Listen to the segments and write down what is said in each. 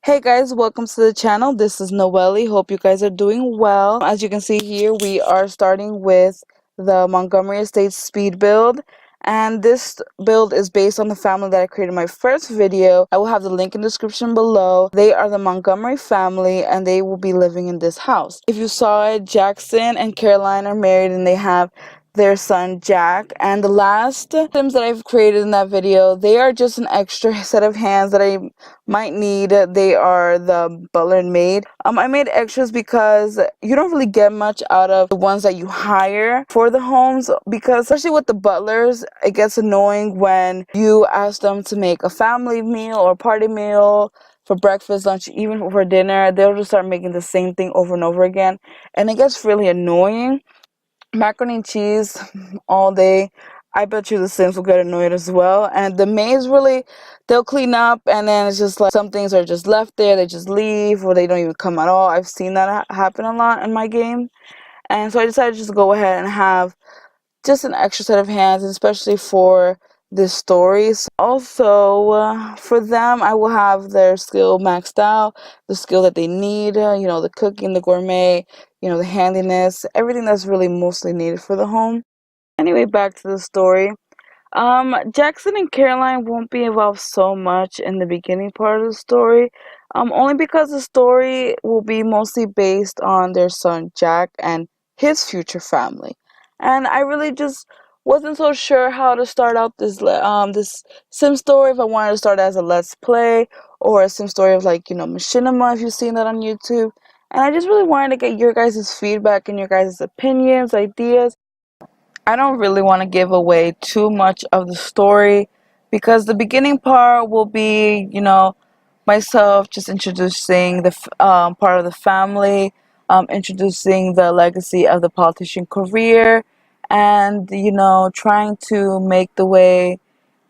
Hey guys, welcome to the channel. This is Noelle. Hope you guys are doing well. As you can see here, we are starting with the Montgomery Estate speed build. And this build is based on the family that I created in my first video. I will have the link in the description below. They are the Montgomery family and they will be living in this house. If you saw it, Jackson and Caroline are married and they have their son Jack. And the last items that I've created in that video, they are just an extra set of hands that I might need. They are the butler and maid. I made extras because you don't really get much out of the ones that you hire for the homes, because especially with the butlers, it gets annoying when you ask them to make a family meal or party meal for breakfast, lunch, even for dinner. They'll just start making the same thing over and over again, and it gets really annoying. Macaroni and cheese all day. I bet you the Sims will get annoyed as well. And the maids really, they'll clean up and then it's just like some things are just left there. They just leave or they don't even come at all. I've seen that happen a lot in my game. And so I decided just to go ahead and have just an extra set of hands, especially for this stories. Also, for them, I will have their skill maxed out, the skill that they need, the cooking, the gourmet, the handiness, everything that's really mostly needed for the home. Anyway, back to the story. Jackson and Caroline won't be involved so much in the beginning part of the story, only because the story will be mostly based on their son Jack and his future family. And I really just wasn't so sure how to start out this sim story, if I wanted to start as a let's play or a sim story of like, machinima, if you've seen that on YouTube. And I just really wanted to get your guys' feedback and your guys' opinions, ideas. I don't really want to give away too much of the story because the beginning part will be, myself just introducing the part of the family, introducing the legacy of the politician career, and, trying to make the way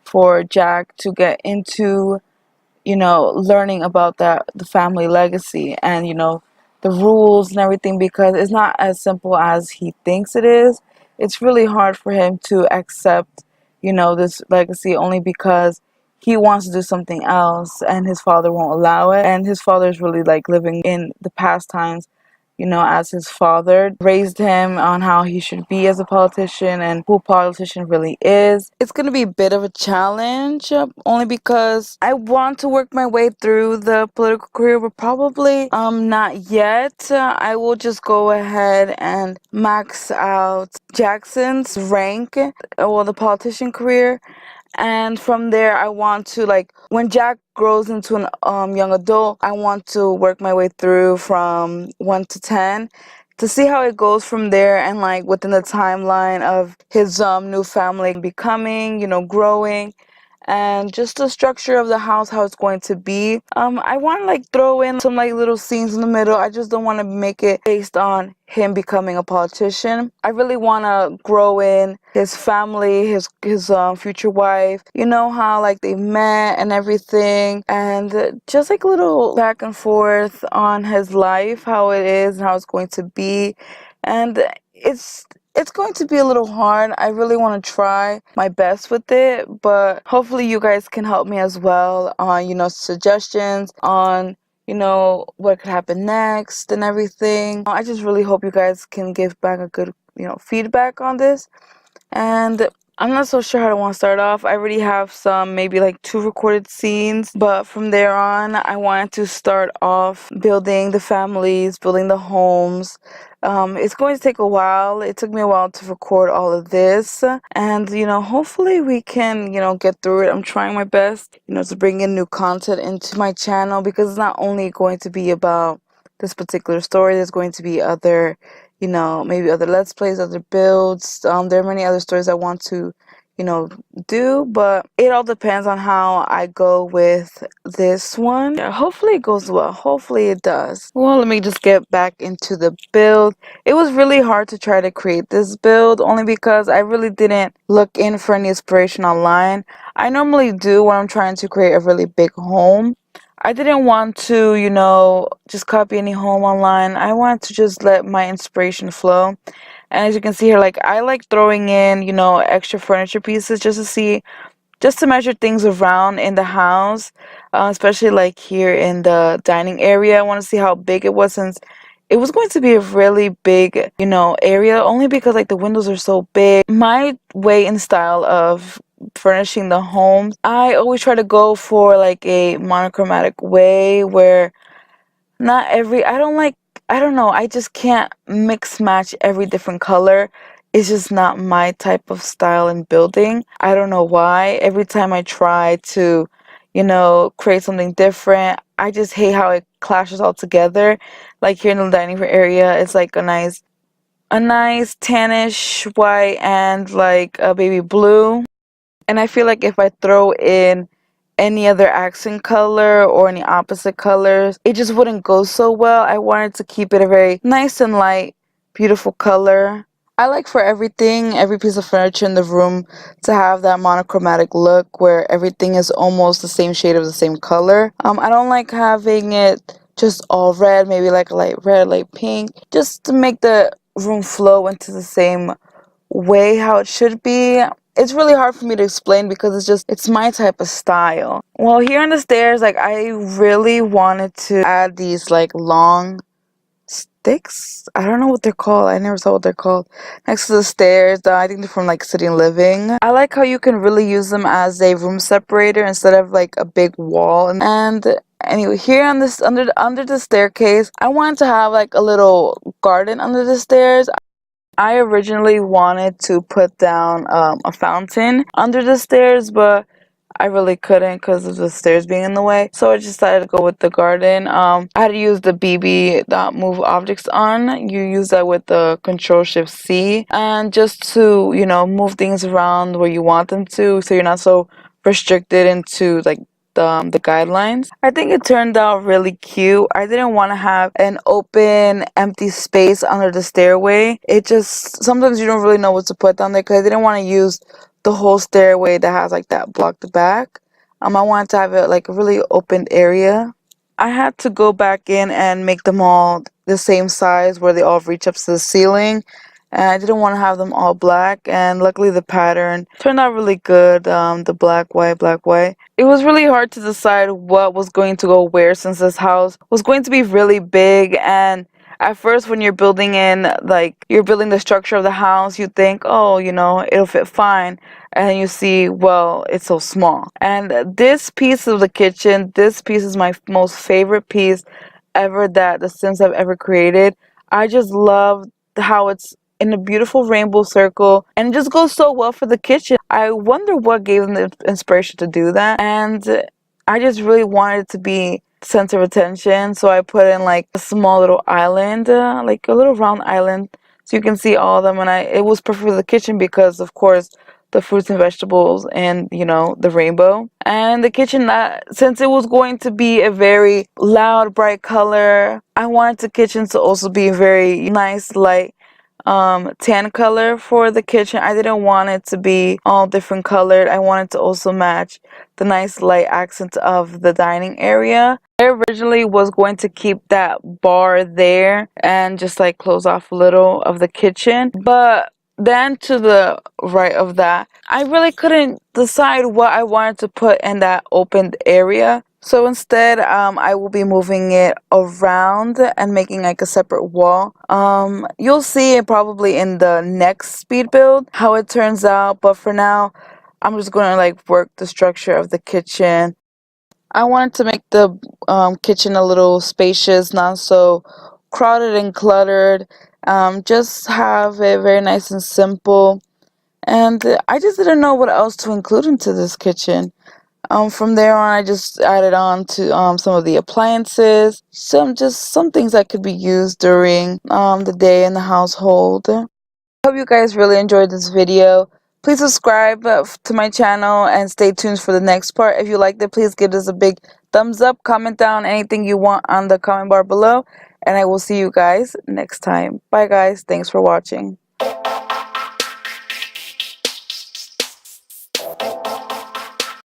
for Jack to get into learning about the family legacy and, the rules and everything, because it's not as simple as he thinks it is. It's really hard for him to accept, this legacy only because he wants to do something else and his father won't allow it. And his father is really like living in the past times, as his father raised him on how he should be as a politician and who a politician really is. It's going to be a bit of a challenge, only because I want to work my way through the political career, but probably not yet. I will just go ahead and max out Jackson's rank, the politician career. And from there, I want to, like, when Jack grows into an young adult, I want to work my way through from 1 to 10 to see how it goes from there, and like within the timeline of his new family becoming, growing, and just the structure of the house, how it's going to be. I want to like throw in some like little scenes in the middle. I just don't want to make it based on him becoming a politician. I really want to grow in his family, his future wife. You know how like they met and everything, and just like a little back and forth on his life, how it is and how it's going to be, and it's going to be a little hard. I really want to try my best with it, but hopefully you guys can help me as well on, suggestions on, what could happen next and everything. I just really hope you guys can give back a good, feedback on this. And I'm not so sure how to want to start off. I already have some, maybe like 2 recorded scenes, but from there on, I wanted to start off building the families, building the homes. It's going to take a while. It took me a while to record all of this, and hopefully we can get through it. I'm trying my best to bring in new content into my channel, because it's not only going to be about this particular story. There's going to be other maybe other let's plays, other builds. There are many other stories I want to do, but it all depends on how I go with this one. Yeah, hopefully it goes well. Hopefully it does. Well, let me just get back into the build. It was really hard to try to create this build, only because I really didn't look in for any inspiration online. I normally do when I'm trying to create a really big home. I didn't want to, just copy any home online. I wanted to just let my inspiration flow. And as you can see here, like, I like throwing in, extra furniture pieces just to see just to measure things around in the house, especially like here in the dining area. I want to see how big it was, since it was going to be a really big, area, only because like the windows are so big. My way and style of furnishing the home, I always try to go for like a monochromatic way where not every, I don't know, I just can't mix match every different color. It's just not my type of style in building. I don't know why. Every time I try to, create something different, I just hate how it clashes all together. Like here in the dining room area, it's like a nice tannish white and like a baby blue. And I feel like if I throw in any other accent color or any opposite colors, it just wouldn't go so well. I wanted to keep it a very nice and light, beautiful color. I like for every piece of furniture in the room to have that monochromatic look where everything is almost the same shade of the same color. I don't like having it just all red, maybe like a light red, light pink, just to make the room flow into the same way how it should be. It's really hard for me to explain because it's my type of style. Well, here on the stairs, like I really wanted to add these like long sticks. I don't know what they're called. I never saw what they're called. Next to the stairs, I think they're from like sitting living. I like how you can really use them as a room separator instead of like a big wall. And anyway, here on this under the staircase, I wanted to have like a little garden under the stairs. I originally wanted to put down a fountain under the stairs, but I really couldn't because of the stairs being in the way. So I just decided to go with the garden. I had to use the BB that move objects on. You use that with the Control Shift C, and just to move things around where you want them to, so you're not so restricted into like the guidelines. I think it turned out really cute. I didn't want to have an open, empty space under the stairway. It just, sometimes you don't really know what to put down there because I didn't want to use the whole stairway that has like that blocked back. I wanted to have it like a really open area. I had to go back in and make them all the same size where they all reach up to the ceiling. And I didn't want to have them all black, and luckily the pattern turned out really good, the black, white, black, white. It was really hard to decide what was going to go where, since this house was going to be really big. And at first when you're building the structure of the house, you think, oh, it'll fit fine. And then you see, well, it's so small. And this piece of the kitchen, this piece is my most favorite piece ever that the Sims have ever created. I just love how it's in a beautiful rainbow circle, and it just goes so well for the kitchen. I wonder what gave them the inspiration to do that, and I just really wanted it to be center of attention, so I put in like a small little island, like a little round island, so you can see all of them. And it was perfect for the kitchen because of course the fruits and vegetables and the rainbow. And the kitchen, since it was going to be a very loud bright color, I wanted the kitchen to also be a very nice light tan color for the kitchen. I didn't want it to be all different colored. I wanted to also match the nice light accents of the dining area. I originally was going to keep that bar there and just like close off a little of the kitchen, but then to the right of that, I really couldn't decide what I wanted to put in that opened area. So instead, I will be moving it around and making like a separate wall. You'll see it probably in the next speed build how it turns out, but for now, I'm just going to like work the structure of the kitchen. I wanted to make the kitchen a little spacious, not so crowded and cluttered. Just have it very nice and simple. And I just didn't know what else to include into this kitchen. From there on, I just added on to some of the appliances, some things that could be used during the day in the household. Hope you guys really enjoyed this video. Please subscribe to my channel and stay tuned for the next part. If you liked it, please give this a big thumbs up. Comment down anything you want on the comment bar below. And I will see you guys next time. Bye guys. Thanks for watching.